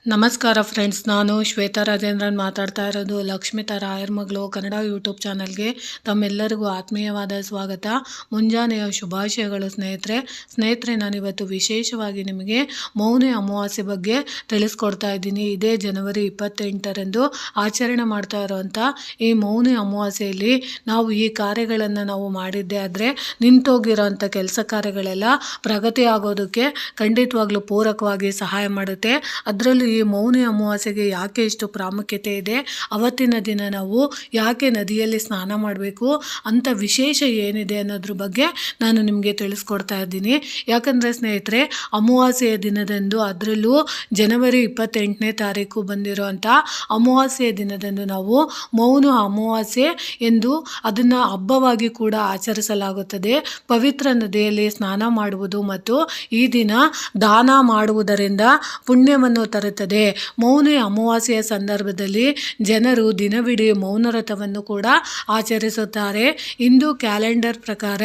ನಮಸ್ಕಾರ ಫ್ರೆಂಡ್ಸ್, ನಾನು ಶ್ವೇತಾ ರಾಜೇಂದ್ರನ್ ಮಾತಾಡ್ತಾ ಇರೋದು ಲಕ್ಷ್ಮಿತಾ ರಾಯರ್ ಮಗಳು ಕನ್ನಡ ಯೂಟ್ಯೂಬ್ ಚಾನಲ್ಗೆ ತಮ್ಮೆಲ್ಲರಿಗೂ ಆತ್ಮೀಯವಾದ ಸ್ವಾಗತ. ಮುಂಜಾನೆಯ ಶುಭಾಶಯಗಳು ಸ್ನೇಹಿತರೆ. ನಾನಿವತ್ತು ವಿಶೇಷವಾಗಿ ನಿಮಗೆ ಮೌನಿ ಅಮಾವಾಸ್ಯೆ ಬಗ್ಗೆ ತಿಳಿಸ್ಕೊಡ್ತಾ ಇದ್ದೀನಿ. ಇದೇ ಜನವರಿ 28ರಂದು ಆಚರಣೆ ಮಾಡ್ತಾ ಇರೋವಂಥ ಈ ಮೌನಿ ಅಮಾವಾಸ್ಯೆಯಲ್ಲಿ ನಾವು ಈ ಕಾರ್ಯಗಳನ್ನು ನಾವು ಮಾಡಿದ್ದೆ ಆದರೆ ನಿಂತೋಗಿರೋಂಥ ಕೆಲಸ ಕಾರ್ಯಗಳೆಲ್ಲ ಪ್ರಗತಿ ಆಗೋದಕ್ಕೆ ಖಂಡಿತವಾಗ್ಲೂ ಪೂರಕವಾಗಿ ಸಹಾಯ ಮಾಡುತ್ತೆ. ಅದರಲ್ಲೂ ಈ ಮೌನಿ ಅಮಾವಾಸ್ಯೆಗೆ ಯಾಕೆ ಇಷ್ಟು ಪ್ರಾಮುಖ್ಯತೆ ಇದೆ, ಅವತ್ತಿನ ದಿನ ನಾವು ಯಾಕೆ ನದಿಯಲ್ಲಿ ಸ್ನಾನ ಮಾಡಬೇಕು ಅಂತ ವಿಶೇಷ ಏನಿದೆ ಅನ್ನೋದ್ರ ಬಗ್ಗೆ ನಾನು ನಿಮಗೆ ತಿಳಿಸ್ಕೊಡ್ತಾ ಇದ್ದೀನಿ. ಯಾಕಂದರೆ ಸ್ನೇಹಿತರೆ, ಅಮಾವಾಸ್ಯೆಯ ದಿನದಂದು, ಅದರಲ್ಲೂ ಜನವರಿ 28ನೇ ತಾರೀಕು ಬಂದಿರೋಂಥ ಅಮಾವಾಸ್ಯೆಯ ದಿನದಂದು ನಾವು ಮೌನ ಅಮಾವಾಸ್ಯೆ ಎಂದು ಅದನ್ನು ಹಬ್ಬವಾಗಿ ಕೂಡ ಆಚರಿಸಲಾಗುತ್ತದೆ. ಪವಿತ್ರ ನದಿಯಲ್ಲಿ ಸ್ನಾನ ಮಾಡುವುದು ಮತ್ತು ಈ ದಿನ ದಾನ ಮಾಡುವುದರಿಂದ ಪುಣ್ಯವನ್ನು ತರುತ್ತದೆ. ಮೌನಿ ಅಮಾವಾಸ್ಯೆಯ ಸಂದರ್ಭದಲ್ಲಿ ಜನರು ದಿನವಿಡೀ ಮೌನವ್ರತವನ್ನು ಕೂಡ ಆಚರಿಸುತ್ತಾರೆ. ಹಿಂದೂ ಕ್ಯಾಲೆಂಡರ್ ಪ್ರಕಾರ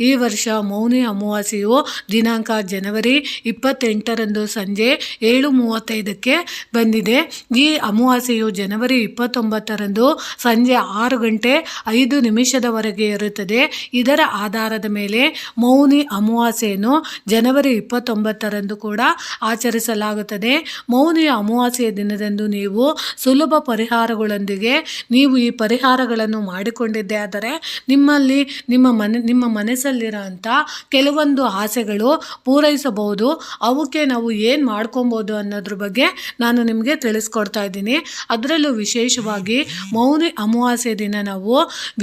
ಈ ವರ್ಷ ಮೌನಿ ಅಮಾವಾಸ್ಯೆಯು ದಿನಾಂಕ ಜನವರಿ 28ರಂದು ಸಂಜೆ 7:35ಕ್ಕೆ ಬಂದಿದೆ. ಈ ಅಮಾವಾಸ್ಯೆಯು ಜನವರಿ 29ರಂದು ಸಂಜೆ 6:05 ಇರುತ್ತದೆ. ಇದರ ಆಧಾರದ ಮೇಲೆ ಮೌನಿ ಅಮಾವಾಸ್ಯೆಯನ್ನು ಜನವರಿ 29ರಂದು ಕೂಡ ಆಚರಿಸಲಾಗುತ್ತದೆ. ಮೌನಿ ಅಮಾವಾಸ್ಯೆಯ ದಿನದಂದು ನೀವು ಸುಲಭ ಪರಿಹಾರಗಳೊಂದಿಗೆ ನೀವು ಈ ಪರಿಹಾರಗಳನ್ನು ಮಾಡಿಕೊಂಡಿದ್ದೆ ಆದರೆ ನಿಮ್ಮ ಮನಸ್ಸಲ್ಲಿರೋಂಥ ಕೆಲವೊಂದು ಆಸೆಗಳು ಪೂರೈಸಬಹುದು. ಅವಕ್ಕೆ ನಾವು ಏನು ಮಾಡ್ಕೊಬೋದು ಅನ್ನೋದ್ರ ಬಗ್ಗೆ ನಾನು ನಿಮಗೆ ತಿಳಿಸ್ಕೊಡ್ತಾ ಇದ್ದೀನಿ. ಅದರಲ್ಲೂ ವಿಶೇಷವಾಗಿ ಮೌನಿ ಅಮಾವಾಸ್ಯೆ ದಿನ ನಾವು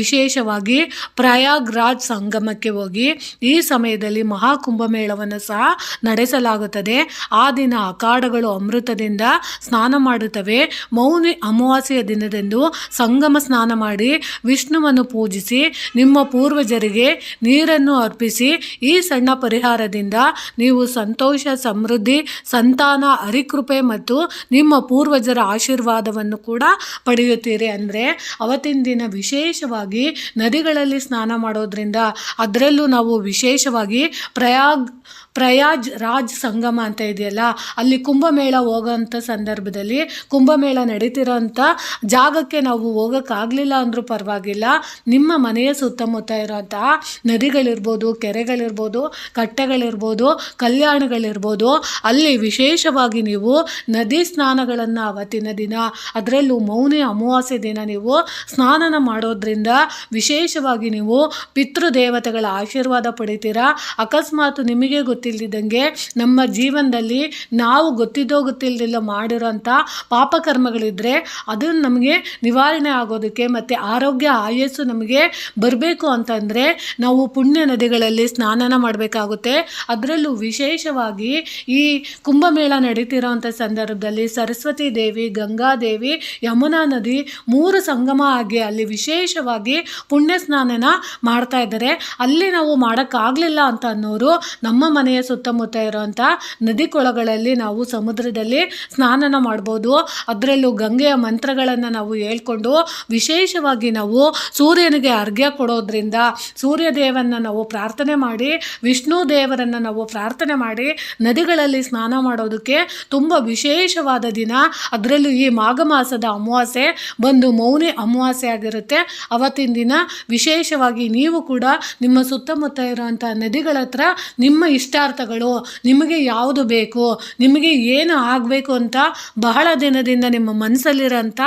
ವಿಶೇಷವಾಗಿ ಪ್ರಯಾಗ್ರಾಜ್ ಸಂಗಮಕ್ಕೆ ಹೋಗಿ ಈ ಸಮಯದಲ್ಲಿ ಮಹಾಕುಂಭಮೇಳವನ್ನು ಸಹ ನಡೆಸಲಾಗುತ್ತದೆ. ಆ ದಿನ ಅಖಾಡಗಳು ಅಮೃತದಿಂದ ಸ್ನಾನ ಮಾಡುತ್ತವೆ. ಮೌನಿ ಅಮಾವಾಸ್ಯೆಯ ದಿನದಂದು ಸಂಗಮ ಸ್ನಾನ ಮಾಡಿ ವಿಷ್ಣುವನ್ನು ಪೂಜಿಸಿ ನಿಮ್ಮ ಪೂರ್ವಜರಿಗೆ ನೀರನ್ನು ಅರ್ಪಿಸಿ ಈ ಸಣ್ಣ ಪರಿಹಾರದಿಂದ ನೀವು ಸಂತೋಷ, ಸಮೃದ್ಧಿ, ಸಂತಾನ, ಹರಿಕೃಪೆ ಮತ್ತು ನಿಮ್ಮ ಪೂರ್ವಜರ ಆಶೀರ್ವಾದವನ್ನು ಕೂಡ ಪಡೆಯುತ್ತೀರಿ. ಅಂದರೆ ಅವತ್ತಿನ ದಿನ ವಿಶೇಷವಾಗಿ ನದಿಗಳಲ್ಲಿ ಸ್ನಾನ ಮಾಡೋದ್ರಿಂದ, ಅದರಲ್ಲೂ ನಾವು ವಿಶೇಷವಾಗಿ ಪ್ರಯಾಗ್ ರಾಜ್ ಸಂಗಮ ಅಂತ ಇದೆಯಲ್ಲ, ಅಲ್ಲಿ ಕುಂಭಮೇಳ ಹೋಗೋಂಥ ಸಂದರ್ಭದಲ್ಲಿ ಕುಂಭಮೇಳ ನಡೀತಿರೋಂಥ ಜಾಗಕ್ಕೆ ನಾವು ಹೋಗೋಕ್ಕಾಗಲಿಲ್ಲ ಅಂದರೂ ಪರವಾಗಿಲ್ಲ, ನಿಮ್ಮ ಮನೆಯ ಸುತ್ತಮುತ್ತ ಇರೋಂತಹ ನದಿಗಳಿರ್ಬೋದು, ಕೆರೆಗಳಿರ್ಬೋದು, ಕಟ್ಟೆಗಳಿರ್ಬೋದು, ಕಲ್ಯಾಣಗಳಿರ್ಬೋದು, ಅಲ್ಲಿ ವಿಶೇಷವಾಗಿ ನೀವು ನದಿ ಸ್ನಾನಗಳನ್ನು ಅವತ್ತಿನ ದಿನ, ಅದರಲ್ಲೂ ಮೌನಿ ಅಮಾವಾಸ್ಯೆ ದಿನ ನೀವು ಸ್ನಾನ ಮಾಡೋದ್ರಿಂದ ವಿಶೇಷವಾಗಿ ನೀವು ಪಿತೃದೇವತೆಗಳ ಆಶೀರ್ವಾದ ಪಡಿತೀರಾ. ಅಕಸ್ಮಾತ್ ನಿಮಗೆ ಗೊತ್ತಿಲ್ಲದಂಗೆ ನಮ್ಮ ಜೀವನದಲ್ಲಿ ನಾವು ಗೊತ್ತಿಲ್ಲದಿಲ್ಲ ಮಾಡಿರೋಂಥ ಪಾಪಕರ್ಮಗಳಿದ್ದರೆ ಅದು ನಮಗೆ ನಿವಾರಣೆ ಆಗೋದಕ್ಕೆ ಮತ್ತು ಆರೋಗ್ಯ ಆಯಸ್ಸು ನಮಗೆ ಬರಬೇಕು ಅಂತಂದರೆ ನಾವು ಪುಣ್ಯ ನದಿಗಳಲ್ಲಿ ಸ್ನಾನ ಮಾಡಬೇಕಾಗುತ್ತೆ. ಅದರಲ್ಲೂ ವಿಶೇಷವಾಗಿ ಈ ಕುಂಭಮೇಳ ನಡೀತಿರೋಂಥ ಸಂದರ್ಭದಲ್ಲಿ ಸರಸ್ವತಿ ದೇವಿ, ಗಂಗಾದೇವಿ, ಯಮುನಾ ನದಿ 3 ಸಂಗಮ ಆಗಿ ಅಲ್ಲಿ ವಿಶೇಷವಾಗಿ ಪುಣ್ಯ ಸ್ನಾನನ ಮಾಡ್ತಾ ಇದ್ದಾರೆ. ಅಲ್ಲಿ ನಾವು ಮಾಡೋಕ್ಕಾಗಲಿಲ್ಲ ಅಂತ ಅನ್ನೋರು ನಮ್ಮ ಮನೆಯ ಸುತ್ತಮುತ್ತ ಇರೋಂಥ ನದಿ ಕೊಳಗಳಲ್ಲಿ ನಾವು ಸಮುದ್ರದಲ್ಲಿ ಸ್ನಾನನ ಮಾಡ್ಬೋದು. ಅದರಲ್ಲೂ ಗಂಗೆಯ ಮಂತ್ರಗಳನ್ನು ನಾವು ಹೇಳ್ಕೊಂಡು ವಿಶೇಷವಾಗಿ ನಾವು ಸೂರ್ಯನಿಗೆ ಅರ್ಘ್ಯ ಕೊಡೋದ್ರಿಂದ, ಸೂರ್ಯದೇವನ ನಾವು ಪ್ರಾರ್ಥನೆ ಮಾಡಿ, ವಿಷ್ಣು ದೇವರನ್ನು ನಾವು ಪ್ರಾರ್ಥನೆ ಮಾಡಿ ನದಿಗಳಲ್ಲಿ ಸ್ನಾನ ಮಾಡೋದಕ್ಕೆ ತುಂಬ ವಿಶೇಷವಾದ ದಿನ. ಅದರಲ್ಲೂ ಈ ಮಾಘ ಮಾಸದ ಅಮಾವಾಸ್ಯೆ ಬಂದು ಮೌನಿ ಅಮಾವಾಸ್ಯೆ ಆಗಿರುತ್ತೆ. ಅವತ್ತಿನ ದಿನ ವಿಶೇಷವಾಗಿ ನೀವು ಕೂಡ ನಿಮ್ಮ ಸುತ್ತಮುತ್ತ ಇರೋಂಥ ನದಿಗಳ ಹತ್ರ ನಿಮ್ಮ ಪದಾರ್ಥಗಳು ನಿಮಗೆ ಯಾವುದು ಬೇಕು, ನಿಮಗೆ ಏನು ಆಗಬೇಕು ಅಂತ ಬಹಳ ದಿನದಿಂದ ನಿಮ್ಮ ಮನಸ್ಸಲ್ಲಿರೋಂಥ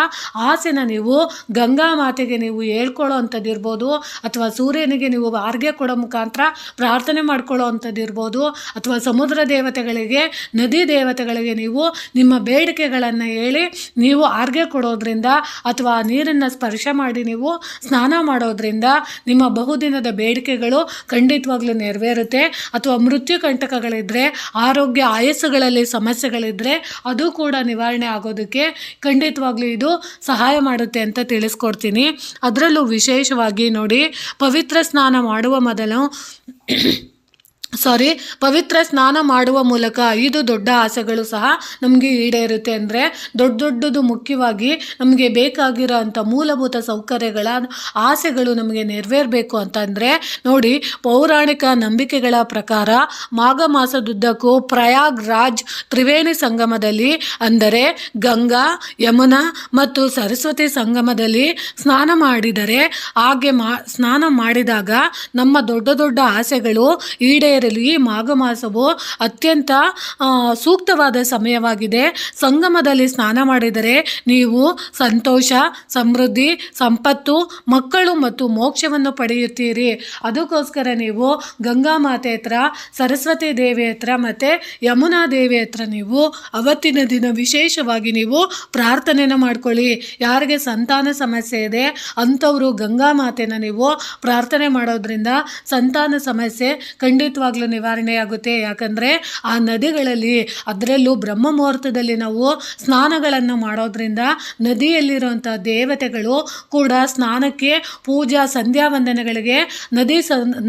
ಆಸೆನ ನೀವು ಗಂಗಾ ಮಾತೆಗೆ ನೀವು ಹೇಳ್ಕೊಳ್ಳೋ ಅಂಥದ್ದು ಇರ್ಬೋದು, ಅಥವಾ ಸೂರ್ಯನಿಗೆ ನೀವು ಆರ್ಗೆ ಕೊಡೋ ಮುಖಾಂತರ ಪ್ರಾರ್ಥನೆ ಮಾಡ್ಕೊಳ್ಳೋ ಅಂಥದ್ದು ಇರ್ಬೋದು, ಅಥವಾ ಸಮುದ್ರ ದೇವತೆಗಳಿಗೆ, ನದಿ ದೇವತೆಗಳಿಗೆ ನೀವು ನಿಮ್ಮ ಬೇಡಿಕೆಗಳನ್ನು ಹೇಳಿ ನೀವು ಆರ್ಗೆ ಕೊಡೋದ್ರಿಂದ ಅಥವಾ ನೀರನ್ನು ಸ್ಪರ್ಶ ಮಾಡಿ ನೀವು ಸ್ನಾನ ಮಾಡೋದ್ರಿಂದ ನಿಮ್ಮ ಬಹುದಿನದ ಬೇಡಿಕೆಗಳು ಖಂಡಿತವಾಗ್ಲೂ ನೆರವೇರುತ್ತೆ. ಅಥವಾ ಮೃತ್ಯು ಕಂಟಕಗಳಿದ್ದರೆ, ಆರೋಗ್ಯ ಆಯಸ್ಸುಗಳಲ್ಲಿ ಸಮಸ್ಯೆಗಳಿದ್ದರೆ ಅದು ಕೂಡ ನಿವಾರಣೆ ಆಗೋದಕ್ಕೆ ಖಂಡಿತವಾಗ್ಲೂ ಇದು ಸಹಾಯ ಮಾಡುತ್ತೆ ಅಂತ ತಿಳಿಸ್ಕೊಡ್ತೀನಿ. ಅದರಲ್ಲೂ ವಿಶೇಷವಾಗಿ ನೋಡಿ, ಪವಿತ್ರ ಸ್ನಾನ ಮಾಡುವ ಮೊದಲು ಪವಿತ್ರ ಸ್ನಾನ ಮಾಡುವ ಮೂಲಕ 5 ದೊಡ್ಡ ಆಸೆಗಳು ಸಹ ನಮಗೆ ಈಡೇರುತ್ತೆ. ಅಂದರೆ ದೊಡ್ಡದು ಮುಖ್ಯವಾಗಿ ನಮಗೆ ಬೇಕಾಗಿರೋ ಅಂಥ ಮೂಲಭೂತ ಸೌಕರ್ಯಗಳ ಆಸೆಗಳು ನಮಗೆ ನೆರವೇರಬೇಕು ಅಂತಂದರೆ ನೋಡಿ, ಪೌರಾಣಿಕ ನಂಬಿಕೆಗಳ ಪ್ರಕಾರ ಮಾಘ ಮಾಸದುದ್ದಕ್ಕೂ ಪ್ರಯಾಗ್ರಾಜ್ ತ್ರಿವೇಣಿ ಸಂಗಮದಲ್ಲಿ, ಅಂದರೆ ಗಂಗಾ, ಯಮುನಾ ಮತ್ತು ಸರಸ್ವತಿ ಸಂಗಮದಲ್ಲಿ ಸ್ನಾನ ಮಾಡಿದರೆ, ಸ್ನಾನ ಮಾಡಿದಾಗ ನಮ್ಮ ದೊಡ್ಡ ಆಸೆಗಳು ಈಡೇರಲಿ. ಈ ಮಾಘ ಮಾಸವು ಅತ್ಯಂತ ಸೂಕ್ತವಾದ ಸಮಯವಾಗಿದೆ. ಸಂಗಮದಲ್ಲಿ ಸ್ನಾನ ಮಾಡಿದರೆ ನೀವು ಸಂತೋಷ, ಸಮೃದ್ಧಿ, ಸಂಪತ್ತು, ಮಕ್ಕಳು ಮತ್ತು ಮೋಕ್ಷವನ್ನು ಪಡೆಯುತ್ತೀರಿ. ಅದಕ್ಕೋಸ್ಕರ ನೀವು ಗಂಗಾ ಮಾತೆ ಹತ್ರ, ಸರಸ್ವತಿ ದೇವಿ ಹತ್ರ ಮತ್ತು ಯಮುನಾ ದೇವಿ ಹತ್ರ ನೀವು ಅವತ್ತಿನ ದಿನ ವಿಶೇಷವಾಗಿ ನೀವು ಪ್ರಾರ್ಥನೆನ ಮಾಡ್ಕೊಳ್ಳಿ. ಯಾರಿಗೆ ಸಂತಾನ ಸಮಸ್ಯೆ ಇದೆ ಅಂಥವರು ಗಂಗಾ ಮಾತೆನ ನೀವು ಪ್ರಾರ್ಥನೆ ಮಾಡೋದ್ರಿಂದ ಸಂತಾನ ಸಮಸ್ಯೆ ಖಂಡಿತವಾಗ್ಲೂ ನಿವಾರಣೆಯಾಗುತ್ತೆ. ಯಾಕಂದರೆ ಆ ನದಿಗಳಲ್ಲಿ, ಅದರಲ್ಲೂ ಬ್ರಹ್ಮ ಮುಹೂರ್ತದಲ್ಲಿ ನಾವು ಸ್ನಾನಗಳನ್ನು ಮಾಡೋದ್ರಿಂದ ನದಿಯಲ್ಲಿರುವಂಥ ದೇವತೆಗಳು ಕೂಡ ಸ್ನಾನಕ್ಕೆ, ಪೂಜಾ ಸಂಧ್ಯಾ ವಂದನೆಗಳಿಗೆ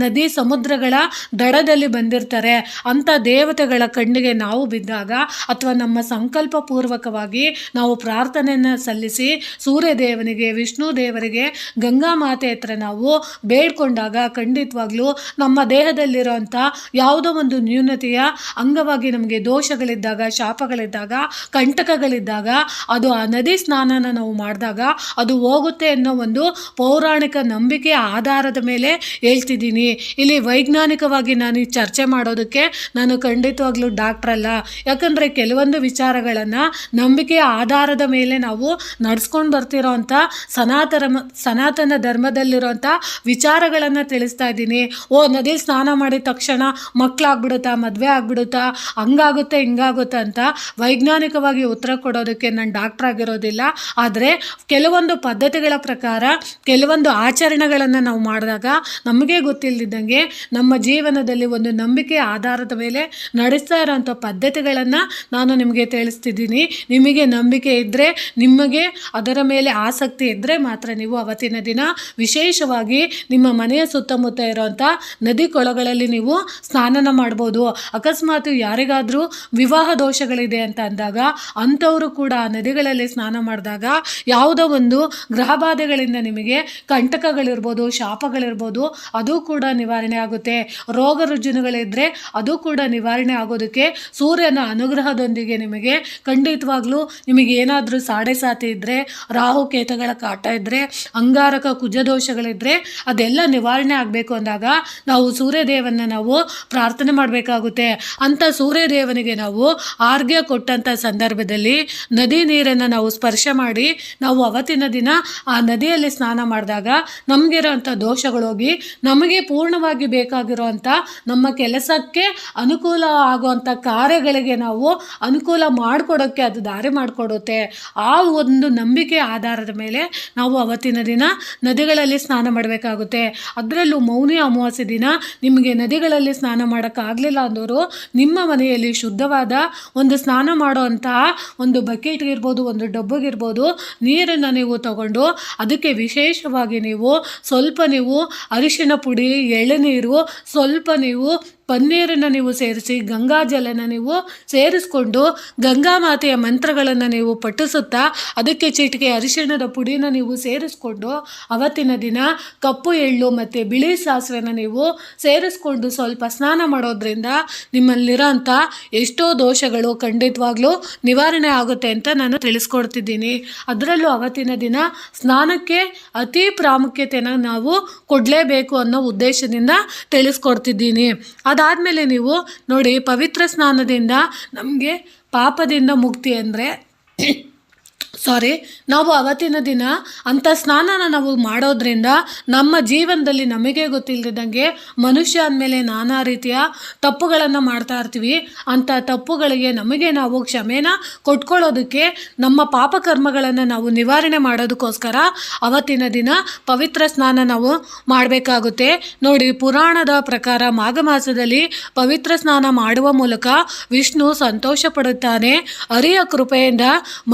ನದಿ ಸಮುದ್ರಗಳ ದಡದಲ್ಲಿ ಬಂದಿರ್ತಾರೆ. ಅಂಥ ದೇವತೆಗಳ ಕಣ್ಣಿಗೆ ನಾವು ಬಿದ್ದಾಗ ಅಥವಾ ನಮ್ಮ ಸಂಕಲ್ಪ ಪೂರ್ವಕವಾಗಿ ನಾವು ಪ್ರಾರ್ಥನೆಯನ್ನು ಸಲ್ಲಿಸಿ ಸೂರ್ಯದೇವನಿಗೆ, ವಿಷ್ಣು ದೇವರಿಗೆ, ಗಂಗಾ ಮಾತೆ ಹತ್ರ ನಾವು ಬೇಡ್ಕೊಂಡಾಗ ಖಂಡಿತವಾಗ್ಲೂ ನಮ್ಮ ದೇಹದಲ್ಲಿರೋಂಥ ಯಾವುದೋ ಒಂದು ನ್ಯೂನತೆಯ ಅಂಗವಾಗಿ ನಮಗೆ ದೋಷಗಳಿದ್ದಾಗ, ಶಾಪಗಳಿದ್ದಾಗ, ಕಂಟಕಗಳಿದ್ದಾಗ ಅದು ಆ ನದಿ ಸ್ನಾನನ ನಾವು ಮಾಡಿದಾಗ ಅದು ಹೋಗುತ್ತೆ ಅನ್ನೋ ಒಂದು ಪೌರಾಣಿಕ ನಂಬಿಕೆ ಆಧಾರದ ಮೇಲೆ ಹೇಳ್ತಿದ್ದೀನಿ. ಇಲ್ಲಿ ವೈಜ್ಞಾನಿಕವಾಗಿ ನಾನು ಚರ್ಚೆ ಮಾಡೋದಕ್ಕೆ ನಾನು ಖಂಡಿತವಾಗ್ಲೂ ಡಾಕ್ಟ್ರ್ ಅಲ್ಲ. ಯಾಕಂದರೆ ಕೆಲವೊಂದು ವಿಚಾರಗಳನ್ನು ನಂಬಿಕೆಯ ಆಧಾರದ ಮೇಲೆ ನಾವು ನಡ್ಸ್ಕೊಂಡು ಬರ್ತಿರೋ ಅಂಥ ಸನಾತನ ಧರ್ಮದಲ್ಲಿರೋಂಥ ವಿಚಾರಗಳನ್ನು ತಿಳಿಸ್ತಾ ಇದ್ದೀನಿ. ನದಿ ಸ್ನಾನ ಮಾಡಿದ ತಕ್ಷಣ ಮಕ್ಕಳಾಗ್ಬಿಡುತ್ತಾ, ಮದುವೆ ಆಗ್ಬಿಡುತ್ತಾ, ಹಂಗಾಗುತ್ತೆ ಹಿಂಗಾಗುತ್ತೆ ಅಂತ ವೈಜ್ಞಾನಿಕವಾಗಿ ಉತ್ತರ ಕೊಡೋದಕ್ಕೆ ನಾನು ಡಾಕ್ಟ್ರ್ ಆಗಿರೋದಿಲ್ಲ. ಆದರೆ ಕೆಲವೊಂದು ಪದ್ಧತಿಗಳ ಪ್ರಕಾರ, ಕೆಲವೊಂದು ಆಚರಣೆಗಳನ್ನು ನಾವು ಮಾಡಿದಾಗ ನಮಗೆ ಗೊತ್ತಿಲ್ಲದಿದ್ದಂಗೆ ನಮ್ಮ ಜೀವನದಲ್ಲಿ ಒಂದು ನಂಬಿಕೆ ಆಧಾರದ ಮೇಲೆ ನಡೆಸ್ತಾ ಇರೋಂಥ ಪದ್ಧತಿಗಳನ್ನು ನಾನು ನಿಮಗೆ ತಿಳಿಸ್ತಿದ್ದೀನಿ. ನಿಮಗೆ ನಂಬಿಕೆ ಇದ್ದರೆ, ನಿಮಗೆ ಅದರ ಮೇಲೆ ಆಸಕ್ತಿ ಇದ್ದರೆ ಮಾತ್ರ ನೀವು ಅವತ್ತಿನ ದಿನ ವಿಶೇಷವಾಗಿ ನಿಮ್ಮ ಮನೆಯ ಸುತ್ತಮುತ್ತ ಇರೋಂಥ ನದಿ ಕೊಳಗಳಲ್ಲಿ ನೀವು ಸ್ನಾನನ ಮಾಡ್ಬೋದು. ಅಕಸ್ಮಾತ್ ಯಾರಿಗಾದರೂ ವಿವಾಹ ದೋಷಗಳಿದೆ ಅಂತ ಅಂದಾಗ ಅಂಥವರು ಕೂಡ ನದಿಗಳಲ್ಲಿ ಸ್ನಾನ ಮಾಡಿದಾಗ ಯಾವುದೋ ಒಂದು ಗ್ರಹಬಾಧೆಗಳಿಂದ ನಿಮಗೆ ಕಂಟಕಗಳಿರ್ಬೋದು, ಶಾಪಗಳಿರ್ಬೋದು, ಅದು ಕೂಡ ನಿವಾರಣೆ ಆಗುತ್ತೆ. ರೋಗ ರುಜಿನಗಳಿದ್ದರೆ ಅದು ಕೂಡ ನಿವಾರಣೆ ಆಗೋದಕ್ಕೆ ಸೂರ್ಯನ ಅನುಗ್ರಹದೊಂದಿಗೆ ನಿಮಗೆ ಖಂಡಿತವಾಗ್ಲೂ ನಿಮಗೆ ಏನಾದರೂ ಸಾಡೆ ಸಾತಿ ಇದ್ದರೆ, ರಾಹುಕೇತುಗಳ ಕಾಟ ಇದ್ದರೆ, ಅಂಗಾರಕ ಕುಜದೋಷಗಳಿದ್ದರೆ ಅದೆಲ್ಲ ನಿವಾರಣೆ ಆಗಬೇಕು ಅಂದಾಗ ನಾವು ಸೂರ್ಯದೇವನ ನಾವು ಪ್ರಾರ್ಥನೆ ಮಾಡಬೇಕಾಗುತ್ತೆ. ಅಂಥ ಸೂರ್ಯದೇವನಿಗೆ ನಾವು ಆರ್ಘ್ಯ ಕೊಟ್ಟಂಥ ಸಂದರ್ಭದಲ್ಲಿ ನದಿ ನೀರನ್ನು ನಾವು ಸ್ಪರ್ಶ ಮಾಡಿ ನಾವು ಅವತ್ತಿನ ದಿನ ಆ ನದಿಯಲ್ಲಿ ಸ್ನಾನ ಮಾಡಿದಾಗ ನಮಗಿರೋಂಥ ದೋಷಗಳೋಗಿ ನಮಗೆ ಪೂರ್ಣವಾಗಿ ಬೇಕಾಗಿರೋಂಥ ನಮ್ಮ ಕೆಲಸಕ್ಕೆ ಅನುಕೂಲ ಆಗುವಂಥ ಕಾರ್ಯಗಳಿಗೆ ನಾವು ಅನುಕೂಲ ಮಾಡಿಕೊಡೋಕ್ಕೆ ಅದು ದಾರಿ ಮಾಡಿಕೊಡುತ್ತೆ. ಆ ಒಂದು ನಂಬಿಕೆ ಆಧಾರದ ಮೇಲೆ ನಾವು ಅವತ್ತಿನ ದಿನ ನದಿಗಳಲ್ಲಿ ಸ್ನಾನ ಮಾಡಬೇಕಾಗುತ್ತೆ. ಅದರಲ್ಲೂ ಮೌನಿ ಅಮಾವಾಸ್ಯೆ ದಿನ ನಿಮಗೆ ನದಿಗಳಲ್ಲಿ ಸ್ನಾನ ಮಾಡೋಕ್ಕಾಗಲಿಲ್ಲ ಅಂದವರು ನಿಮ್ಮ ಮನೆಯಲ್ಲಿ ಶುದ್ಧವಾದ ಒಂದು ಸ್ನಾನ ಮಾಡುವಂತಹ ಒಂದು ಬಕೆಟ್ಗಿರ್ಬೋದು, ಒಂದು ಡಬ್ಬಗಿರ್ಬೋದು, ನೀರನ್ನು ನೀವು ತಗೊಂಡು ಅದಕ್ಕೆ ವಿಶೇಷವಾಗಿ ನೀವು ಸ್ವಲ್ಪ ಅರಿಶಿಣ ಪುಡಿ, ಎಳೆನೀರು, ಸ್ವಲ್ಪ ಪನ್ನೀರನ್ನು ನೀವು ಸೇರಿಸಿ, ಗಂಗಾ ಜಲನ ನೀವು ಸೇರಿಸ್ಕೊಂಡು ಗಂಗಾ ಮಾತೆಯ ಮಂತ್ರಗಳನ್ನು ನೀವು ಪಠಿಸುತ್ತಾ ಅದಕ್ಕೆ ಚಿಟಿಕೆ ಅರಿಶಿಣದ ಪುಡಿನ ನೀವು ಸೇರಿಸ್ಕೊಂಡು ಅವತ್ತಿನ ದಿನ ಕಪ್ಪು ಎಳ್ಳು ಮತ್ತು ಬಿಳಿ ಸಾಸಿವೆನ ನೀವು ಸೇರಿಸ್ಕೊಂಡು ಸ್ವಲ್ಪ ಸ್ನಾನ ಮಾಡೋದ್ರಿಂದ ನಿಮ್ಮಲ್ಲಿರೋಂಥ ಎಷ್ಟೋ ದೋಷಗಳು ಖಂಡಿತವಾಗ್ಲೂ ನಿವಾರಣೆ ಆಗುತ್ತೆ ಅಂತ ನಾನು ತಿಳಿಸ್ಕೊಡ್ತಿದ್ದೀನಿ. ಅದರಲ್ಲೂ ಅವತ್ತಿನ ದಿನ ಸ್ನಾನಕ್ಕೆ ಅತಿ ಪ್ರಾಮುಖ್ಯತೆಯನ್ನು ನಾವು ಕೊಡಲೇಬೇಕು ಅನ್ನೋ ಉದ್ದೇಶದಿಂದ ತಿಳಿಸ್ಕೊಡ್ತಿದ್ದೀನಿ. ಅದಾದಮೇಲೆ ನೀವು ನೋಡಿ, ಪವಿತ್ರ ಸ್ನಾನದಿಂದ ನಮಗೆ ಪಾಪದಿಂದ ಮುಕ್ತಿ ಅಂದರೆ ನಾವು ಅವತ್ತಿನ ದಿನ ಅಂಥ ಸ್ನಾನನ ನಾವು ಮಾಡೋದ್ರಿಂದ ನಮ್ಮ ಜೀವನದಲ್ಲಿ ನಮಗೆ ಗೊತ್ತಿಲ್ಲದಂಗೆ ಮನುಷ್ಯ ಅಂದಮೇಲೆ ನಾನಾ ರೀತಿಯ ತಪ್ಪುಗಳನ್ನು ಮಾಡ್ತಾ ಇರ್ತೀವಿ. ಅಂಥ ತಪ್ಪುಗಳಿಗೆ ನಮಗೆ ನಾವು ಕ್ಷಮೆನ ಕೊಟ್ಕೊಳ್ಳೋದಕ್ಕೆ, ನಮ್ಮ ಪಾಪಕರ್ಮಗಳನ್ನು ನಾವು ನಿವಾರಣೆ ಮಾಡೋದಕ್ಕೋಸ್ಕರ ಅವತ್ತಿನ ದಿನ ಪವಿತ್ರ ಸ್ನಾನ ನಾವು ಮಾಡಬೇಕಾಗುತ್ತೆ. ನೋಡಿ, ಪುರಾಣದ ಪ್ರಕಾರ ಮಾಘ ಮಾಸದಲ್ಲಿ ಪವಿತ್ರ ಸ್ನಾನ ಮಾಡುವ ಮೂಲಕ ವಿಷ್ಣು ಸಂತೋಷ ಪಡುತ್ತಾನೆ. ಹರಿಯ ಕೃಪೆಯಿಂದ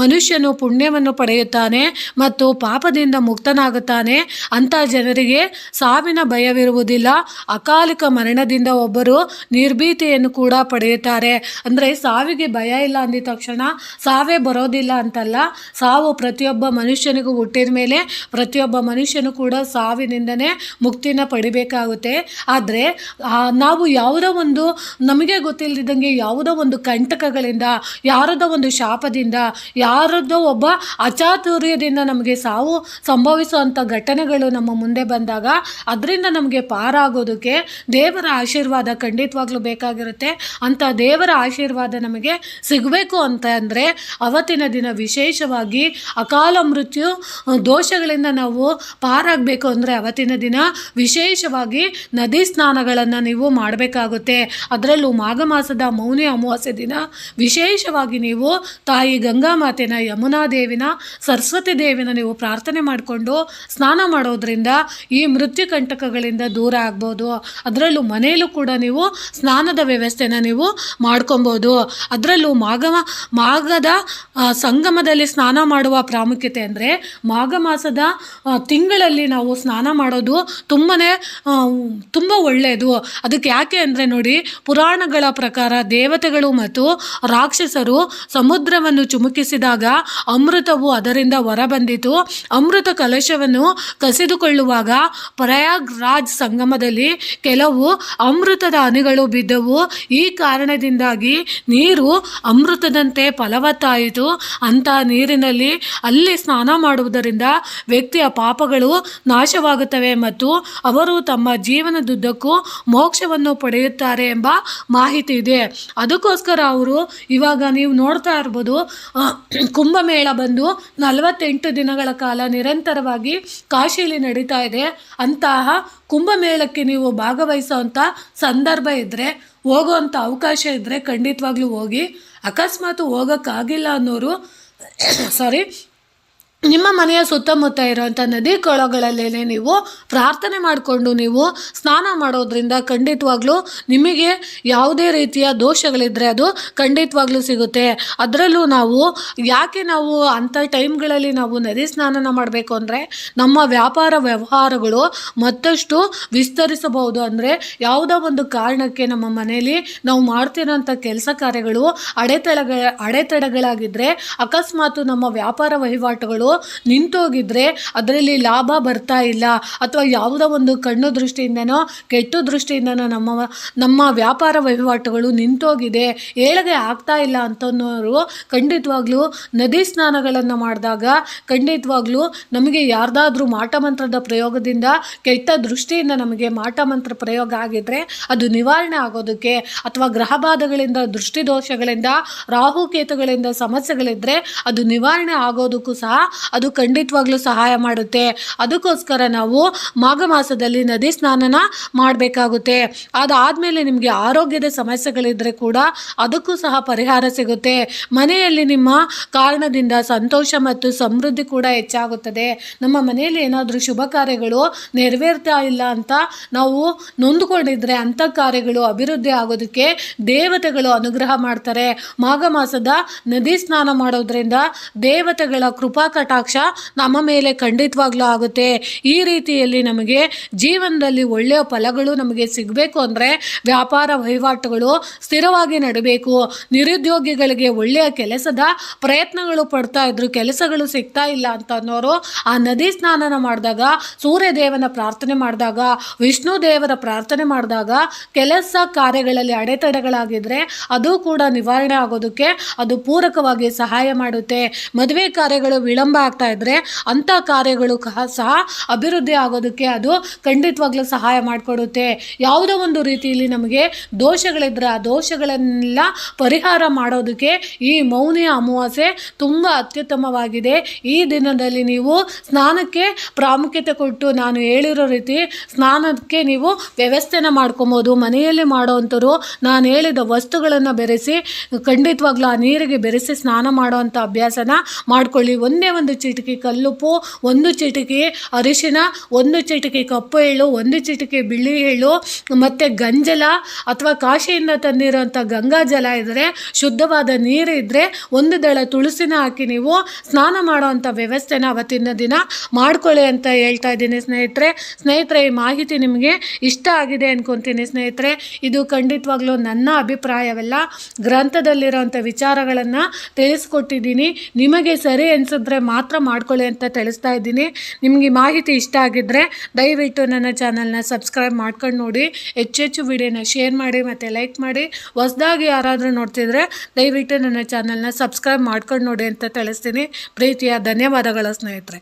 ಮನುಷ್ಯನು ಪುಣ್ಯವನ್ನು ಪಡೆಯುತ್ತಾನೆ ಮತ್ತು ಪಾಪದಿಂದ ಮುಕ್ತನಾಗುತ್ತಾನೆ. ಅಂಥ ಜನರಿಗೆ ಸಾವಿನ ಭಯವಿರುವುದಿಲ್ಲ. ಅಕಾಲಿಕ ಮರಣದಿಂದ ಒಬ್ಬರು ನಿರ್ಭೀತಿಯನ್ನು ಕೂಡ ಪಡೆಯುತ್ತಾರೆ. ಅಂದರೆ ಸಾವಿಗೆ ಭಯ ಇಲ್ಲ ಅಂದಿದ ತಕ್ಷಣ ಸಾವೇ ಬರೋದಿಲ್ಲ ಅಂತಲ್ಲ. ಸಾವು ಪ್ರತಿಯೊಬ್ಬ ಮನುಷ್ಯನಿಗೂ ಹುಟ್ಟಿದ ಮೇಲೆ ಪ್ರತಿಯೊಬ್ಬ ಮನುಷ್ಯನು ಕೂಡ ಸಾವಿನಿಂದನೇ ಮುಕ್ತಿನ ಪಡಿಬೇಕಾಗುತ್ತೆ. ಆದರೆ ನಾವು ಯಾವುದೋ ಒಂದು ನಮಗೆ ಗೊತ್ತಿಲ್ಲದಂಗೆ ಯಾವುದೋ ಒಂದು ಕಂಟಕಗಳಿಂದ, ಯಾರದೋ ಒಂದು ಶಾಪದಿಂದ, ಯಾರದೋ ಒಬ್ಬ ಅಚಾತುರ್ಯದಿಂದ ನಮಗೆ ಸಾವು ಸಂಭವಿಸುವಂಥ ಘಟನೆಗಳು ನಮ್ಮ ಮುಂದೆ ಬಂದಾಗ ಅದರಿಂದ ನಮಗೆ ಪಾರಾಗೋದಕ್ಕೆ ದೇವರ ಆಶೀರ್ವಾದ ಖಂಡಿತವಾಗ್ಲೂ ಬೇಕಾಗಿರುತ್ತೆ. ಅಂಥ ದೇವರ ಆಶೀರ್ವಾದ ನಮಗೆ ಸಿಗಬೇಕು ಅಂತ ಅಂದರೆ ಅವತ್ತಿನ ದಿನ ವಿಶೇಷವಾಗಿ ಅಕಾಲ ಮೃತ್ಯು ದೋಷಗಳಿಂದ ನಾವು ಪಾರಾಗಬೇಕು ಅಂದರೆ ಅವತ್ತಿನ ದಿನ ವಿಶೇಷವಾಗಿ ನದಿ ಸ್ನಾನಗಳನ್ನು ನೀವು ಮಾಡಬೇಕಾಗುತ್ತೆ. ಅದರಲ್ಲೂ ಮಾಘ ಮಾಸದ ಮೌನಿ ಅಮಾವಾಸ್ಯೆ ದಿನ ವಿಶೇಷವಾಗಿ ನೀವು ತಾಯಿ ಗಂಗಾ ಮಾತೆನ, ಯಮುನಾ ದೇವಿನ, ಸರಸ್ವತಿ ದೇವಿನ ನೀವು ಪ್ರಾರ್ಥನೆ ಮಾಡಿಕೊಂಡು ಸ್ನಾನ ಮಾಡೋದ್ರಿಂದ ಈ ಮೃತ್ಯು ಕಂಟಕಗಳಿಂದ ದೂರ ಆಗ್ಬೋದು. ಅದರಲ್ಲೂ ಮನೆಯಲ್ಲೂ ಕೂಡ ನೀವು ಸ್ನಾನದ ವ್ಯವಸ್ಥೆನ ನೀವು ಮಾಡ್ಕೊಬೋದು. ಅದರಲ್ಲೂ ಮಾಘದ ಸಂಗಮದಲ್ಲಿ ಸ್ನಾನ ಮಾಡುವ ಪ್ರಾಮುಖ್ಯತೆ ಅಂದರೆ ಮಾಘ ಮಾಸದ ತಿಂಗಳಲ್ಲಿ ನಾವು ಸ್ನಾನ ಮಾಡೋದು ತುಂಬ ಒಳ್ಳೆಯದು. ಅದಕ್ಕೆ ಯಾಕೆ ಅಂದರೆ ನೋಡಿ, ಪುರಾಣಗಳ ಪ್ರಕಾರ ದೇವತೆಗಳು ಮತ್ತು ರಾಕ್ಷಸರು ಸಮುದ್ರವನ್ನು ಚುಮುಕಿಸಿದಾಗ ಅಮೃತವು ಅದರಿಂದ ಹೊರಬಂದಿತು. ಅಮೃತ ಕಲಶವನ್ನು ಕಸಿದುಕೊಳ್ಳುವಾಗ ಪ್ರಯಾಗ್ರಾಜ್ ಸಂಗಮದಲ್ಲಿ ಕೆಲವು ಅಮೃತದ ಹನಿಗಳು ಬಿದ್ದವು. ಈ ಕಾರಣದಿಂದಾಗಿ ನೀರು ಅಮೃತದಂತೆ ಫಲವತ್ತಾಯಿತು. ಅಂತಹ ನೀರಿನಲ್ಲಿ ಅಲ್ಲಿ ಸ್ನಾನ ಮಾಡುವುದರಿಂದ ವ್ಯಕ್ತಿಯ ಪಾಪಗಳು ನಾಶವಾಗುತ್ತವೆ ಮತ್ತು ಅವರು ತಮ್ಮ ಜೀವನದುದ್ದಕ್ಕೂ ಮೋಕ್ಷವನ್ನು ಪಡೆಯುತ್ತಾರೆ ಎಂಬ ಮಾಹಿತಿ ಇದೆ. ಅದಕ್ಕೋಸ್ಕರ ಅವರು ಇವಾಗ ನೀವು ನೋಡ್ತಾ ಇರ್ಬೋದು, ಕುಂಭಮೇಳ ಬಂದು 48 ದಿನಗಳ ಕಾಲ ನಿರಂತರವಾಗಿ ಕಾಶಿಯಲ್ಲಿ ನಡೀತಾ ಇದೆ. ಅಂತಹ ಕುಂಭಮೇಳಕ್ಕೆ ನೀವು ಭಾಗವಹಿಸೋವಂಥ ಸಂದರ್ಭ ಇದ್ದರೆ, ಹೋಗುವಂಥ ಅವಕಾಶ ಇದ್ದರೆ ಖಂಡಿತವಾಗ್ಲೂ ಹೋಗಿ. ಅಕಸ್ಮಾತ್ ಹೋಗೋಕ್ಕಾಗಿಲ್ಲ ಅನ್ನೋರು ನಿಮ್ಮ ಮನೆಯ ಸುತ್ತಮುತ್ತ ಇರೋವಂಥ ನದಿ ಕೊಳಗಳಲ್ಲೇ ನೀವು ಪ್ರಾರ್ಥನೆ ಮಾಡಿಕೊಂಡು ನೀವು ಸ್ನಾನ ಮಾಡೋದ್ರಿಂದ ಖಂಡಿತವಾಗ್ಲೂ ನಿಮಗೆ ಯಾವುದೇ ರೀತಿಯ ದೋಷಗಳಿದ್ದರೆ ಅದು ಖಂಡಿತವಾಗ್ಲೂ ಸಿಗುತ್ತೆ. ಅದರಲ್ಲೂ ಯಾಕೆ ನಾವು ಅಂಥ ಟೈಮ್ಗಳಲ್ಲಿ ನಾವು ನದಿ ಸ್ನಾನನ ಮಾಡಬೇಕು ಅಂದರೆ ನಮ್ಮ ವ್ಯಾಪಾರ ವ್ಯವಹಾರಗಳು ಮತ್ತಷ್ಟು ವಿಸ್ತರಿಸಬಹುದು. ಅಂದರೆ ಯಾವುದೋ ಒಂದು ಕಾರಣಕ್ಕೆ ನಮ್ಮ ಮನೆಯಲ್ಲಿ ನಾವು ಮಾಡ್ತಿರೋಂಥ ಕೆಲಸ ಕಾರ್ಯಗಳು ಅಡೆತಡೆಗಳಾಗಿದ್ದರೆ, ಅಕಸ್ಮಾತ್ ನಮ್ಮ ವ್ಯಾಪಾರ ವಹಿವಾಟುಗಳು ನಿಂತೋಗಿದ್ರೆ, ಅದರಲ್ಲಿ ಲಾಭ ಬರ್ತಾ ಇಲ್ಲ ಅಥವಾ ಯಾವುದೋ ಒಂದು ಕಣ್ಣು ದೃಷ್ಟಿಯಿಂದನೋ ಕೆಟ್ಟ ದೃಷ್ಟಿಯಿಂದನೋ ನಮ್ಮ ವ್ಯಾಪಾರ ವಹಿವಾಟುಗಳು ನಿಂತೋಗಿದೆ, ಏಳಿಗೆ ಆಗ್ತಾ ಇಲ್ಲ ಅಂತನೋರು ಖಂಡಿತವಾಗ್ಲೂ ನದಿ ಸ್ನಾನಗಳನ್ನು ಮಾಡಿದಾಗ ಖಂಡಿತವಾಗ್ಲೂ ನಮಗೆ ಯಾರ್ದಾದ್ರೂ ಮಾಟಮಂತ್ರದ ಪ್ರಯೋಗದಿಂದ, ಕೆಟ್ಟ ದೃಷ್ಟಿಯಿಂದ ನಮಗೆ ಮಾಟಮಂತ್ರ ಪ್ರಯೋಗ ಆಗಿದ್ರೆ ಅದು ನಿವಾರಣೆ ಆಗೋದಕ್ಕೆ, ಅಥವಾ ಗ್ರಹಬಾಧೆಗಳಿಂದ, ದೃಷ್ಟಿದೋಷಗಳಿಂದ, ರಾಹುಕೇತುಗಳಿಂದ ಸಮಸ್ಯೆಗಳಿದ್ದರೆ ಅದು ನಿವಾರಣೆ ಆಗೋದಕ್ಕೂ ಸಹ ಅದು ಖಂಡಿತವಾಗ್ಲೂ ಸಹಾಯ ಮಾಡುತ್ತೆ. ಅದಕ್ಕೋಸ್ಕರ ನಾವು ಮಾಘ ಮಾಸದಲ್ಲಿ ನದಿ ಸ್ನಾನನ ಮಾಡಬೇಕಾಗುತ್ತೆ. ಅದಾದಮೇಲೆ ನಿಮಗೆ ಆರೋಗ್ಯದ ಸಮಸ್ಯೆಗಳಿದ್ದರೆ ಕೂಡ ಅದಕ್ಕೂ ಸಹ ಪರಿಹಾರ ಸಿಗುತ್ತೆ. ಮನೆಯಲ್ಲಿ ನಿಮ್ಮ ಕಾರಣದಿಂದ ಸಂತೋಷ ಮತ್ತು ಸಮೃದ್ಧಿ ಕೂಡ ಹೆಚ್ಚಾಗುತ್ತದೆ. ನಮ್ಮ ಮನೆಯಲ್ಲಿ ಏನಾದರೂ ಶುಭ ಕಾರ್ಯಗಳು ನೆರವೇರ್ತಾ ಇಲ್ಲ ಅಂತ ನಾವು ನೊಂದುಕೊಂಡಿದ್ರೆ ಅಂಥ ಕಾರ್ಯಗಳು ಅಭಿವೃದ್ಧಿ ಆಗೋದಕ್ಕೆ ದೇವತೆಗಳು ಅನುಗ್ರಹ ಮಾಡ್ತಾರೆ. ಮಾಘ ಮಾಸದ ನದಿ ಸ್ನಾನ ಮಾಡೋದ್ರಿಂದ ದೇವತೆಗಳ ಕೃಪಾ ಕಟಾಕ್ಷ ನಮ್ಮ ಮೇಲೆ ಖಂಡಿತವಾಗ್ಲೂ ಆಗುತ್ತೆ. ಈ ರೀತಿಯಲ್ಲಿ ನಮಗೆ ಜೀವನದಲ್ಲಿ ಒಳ್ಳೆಯ ಫಲಗಳು ನಮಗೆ ಸಿಗಬೇಕು ಅಂದರೆ ವ್ಯಾಪಾರ ವಹಿವಾಟುಗಳು ಸ್ಥಿರವಾಗಿ ನಡಬೇಕು. ನಿರುದ್ಯೋಗಿಗಳಿಗೆ ಒಳ್ಳೆಯ ಕೆಲಸದ ಪ್ರಯತ್ನಗಳು ಪಡ್ತಾ ಇದ್ರು, ಕೆಲಸಗಳು ಸಿಗ್ತಾ ಇಲ್ಲ ಅಂತ ಅನ್ನೋರು ಆ ನದಿ ಸ್ನಾನನ ಮಾಡಿದಾಗ, ಸೂರ್ಯದೇವನ ಪ್ರಾರ್ಥನೆ ಮಾಡಿದಾಗ, ವಿಷ್ಣು ದೇವರ ಪ್ರಾರ್ಥನೆ ಮಾಡಿದಾಗ ಕೆಲಸ ಕಾರ್ಯಗಳಲ್ಲಿ ಅಡೆತಡೆಗಳಾಗಿದ್ದರೆ ಅದು ಕೂಡ ನಿವಾರಣೆ ಆಗೋದಕ್ಕೆ ಅದು ಪೂರಕವಾಗಿ ಸಹಾಯ ಮಾಡುತ್ತೆ. ಮದುವೆ ಕಾರ್ಯಗಳು ವಿಳಂಬ ಆಗ್ತಾ ಇದ್ದರೆ ಅಂಥ ಕಾರ್ಯಗಳು ಸಹ ಅಭಿವೃದ್ಧಿ ಆಗೋದಕ್ಕೆ ಅದು ಖಂಡಿತವಾಗ್ಲೂ ಸಹಾಯ ಮಾಡಿಕೊಡುತ್ತೆ. ಯಾವುದೋ ಒಂದು ರೀತಿಯಲ್ಲಿ ನಮಗೆ ದೋಷಗಳಿದ್ರೆ ಆ ದೋಷಗಳನ್ನೆಲ್ಲ ಪರಿಹಾರ ಮಾಡೋದಕ್ಕೆ ಈ ಮೌನಿ ಅಮಾವಾಸ್ಯೆ ತುಂಬ ಅತ್ಯುತ್ತಮವಾಗಿದೆ. ಈ ದಿನದಲ್ಲಿ ನೀವು ಸ್ನಾನಕ್ಕೆ ಪ್ರಾಮುಖ್ಯತೆ ಕೊಟ್ಟು ನಾನು ಹೇಳಿರೋ ರೀತಿ ಸ್ನಾನಕ್ಕೆ ನೀವು ವ್ಯವಸ್ಥೆನ ಮಾಡ್ಕೊಬೋದು. ಮನೆಯಲ್ಲಿ ಮಾಡೋವಂಥವ್ರು ನಾನು ಹೇಳಿದ ವಸ್ತುಗಳನ್ನು ಬೆರೆಸಿ ಖಂಡಿತವಾಗ್ಲೂ ಆ ನೀರಿಗೆ ಬೆರೆಸಿ ಸ್ನಾನ ಮಾಡೋವಂಥ ಅಭ್ಯಾಸನ ಮಾಡ್ಕೊಳ್ಳಿ. ಒಂದೇ ಒಂದು ಚಿಟಿಕೆ ಕಲ್ಲುಪ್ಪು, ಒಂದು ಚಿಟಿಕೆ ಅರಿಶಿನ, ಒಂದು ಚಿಟಿಕೆ ಕಪ್ಪು ಎಳ್ಳು, ಒಂದು ಚಿಟಿಕೆ ಬಿಳಿ ಎಳ್ಳು ಮತ್ತು ಗಂಜಲ ಅಥವಾ ಕಾಶಿಯಿಂದ ತಂದಿರೋಂಥ ಗಂಗಾ ಜಲ ಇದ್ದರೆ, ಶುದ್ಧವಾದ ನೀರು ಇದ್ದರೆ ಒಂದು ದಳ ತುಳಸಿನ ಹಾಕಿ ನೀವು ಸ್ನಾನ ಮಾಡೋವಂಥ ವ್ಯವಸ್ಥೆನ ಅವತ್ತಿನ ದಿನ ಮಾಡ್ಕೊಳ್ಳಿ ಅಂತ ಹೇಳ್ತಾ ಇದ್ದೀನಿ ಸ್ನೇಹಿತರೆ. ಈ ಮಾಹಿತಿ ನಿಮಗೆ ಇಷ್ಟ ಆಗಿದೆ ಅನ್ಕೊತೀನಿ ಸ್ನೇಹಿತರೆ. ಇದು ಖಂಡಿತವಾಗ್ಲೂ ನನ್ನ ಅಭಿಪ್ರಾಯವಲ್ಲ, ಗ್ರಂಥದಲ್ಲಿರೋಂಥ ವಿಚಾರಗಳನ್ನು ತಿಳಿಸ್ಕೊಟ್ಟಿದ್ದೀನಿ. ನಿಮಗೆ ಸರಿ ಅನಿಸಿದ್ರೆ ಮಾತ್ರ ಮಾಡ್ಕೊಳ್ಳಿ ಅಂತ ತಿಳಿಸ್ತಾ ಇದ್ದೀನಿ. ನಿಮಗೆ ಮಾಹಿತಿ ಇಷ್ಟ ಆಗಿದ್ದರೆ ದಯವಿಟ್ಟು ನನ್ನ ಚಾನಲ್ನ ಸಬ್ಸ್ಕ್ರೈಬ್ ಮಾಡ್ಕೊಂಡು ನೋಡಿ, ಹೆಚ್ಚೆಚ್ಚು ವಿಡಿಯೋನ ಶೇರ್ ಮಾಡಿ ಮತ್ತು ಲೈಕ್ ಮಾಡಿ. ಹೊಸದಾಗಿ ಯಾರಾದರೂ ನೋಡ್ತಿದ್ರೆ ದಯವಿಟ್ಟು ನನ್ನ ಚಾನಲ್ನ ಸಬ್ಸ್ಕ್ರೈಬ್ ಮಾಡ್ಕೊಂಡು ನೋಡಿ ಅಂತ ತಿಳಿಸ್ತೀನಿ. ಪ್ರೀತಿಯ ಧನ್ಯವಾದಗಳು ಸ್ನೇಹಿತರೆ.